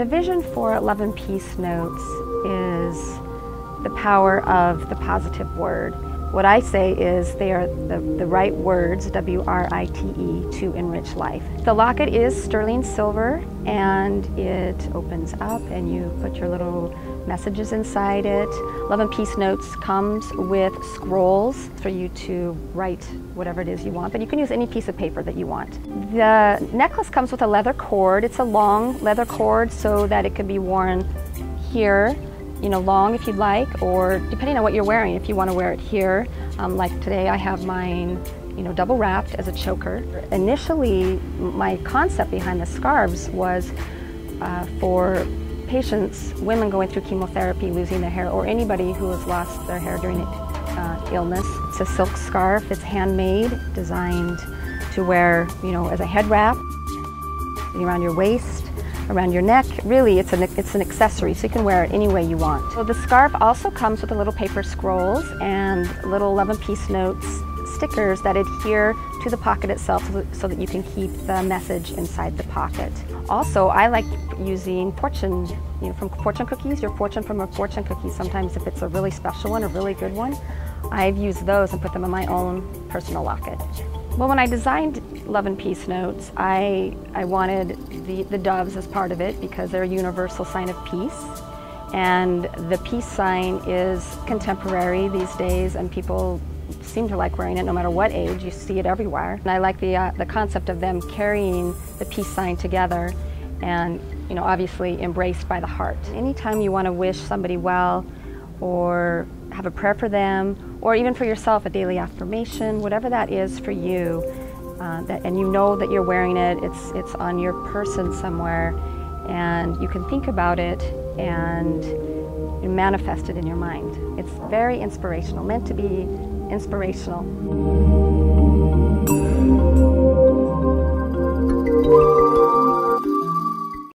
The vision for Love and Peace Notes is the power of the positive word. What I say is they are the right words, W-R-I-T-E, to enrich life. The locket is sterling silver, and it opens up and you put your little messages inside it. Love and Peace Notes comes with scrolls for you to write whatever it is you want, but you can use any piece of paper that you want. The necklace comes with a leather cord. It's a long leather cord so that it can be worn here, long if you'd like, or depending on what you're wearing, if you want to wear it here. Like today I have mine, double wrapped as a choker. Initially, my concept behind the scarves was for patients, women going through chemotherapy, losing their hair, or anybody who has lost their hair during illness. It's a silk scarf. It's handmade, designed to wear, as a head wrap around your waist, around your neck. Really, it's an accessory, so you can wear it any way you want. So the scarf also comes with a little paper scrolls and little Love and Peace Notes stickers that adhere to the pocket itself so that you can keep the message inside the pocket. Also, I like using fortune, from fortune cookies, your fortune from a fortune cookie. Sometimes if it's a really special one, a really good one, I've used those and put them in my own personal locket. Well, when I designed Love and Peace Notes, I wanted the doves as part of it because they're a universal sign of peace. And the peace sign is contemporary these days, and people seem to like wearing it no matter what age. You see it everywhere. And I like the concept of them carrying the peace sign together and, obviously embraced by the heart. Anytime you want to wish somebody well or have a prayer for them, or even for yourself, a daily affirmation, whatever that is for you, and you know that you're wearing it, it's on your person somewhere, and you can think about it and manifest it in your mind. It's very inspirational, meant to be inspirational.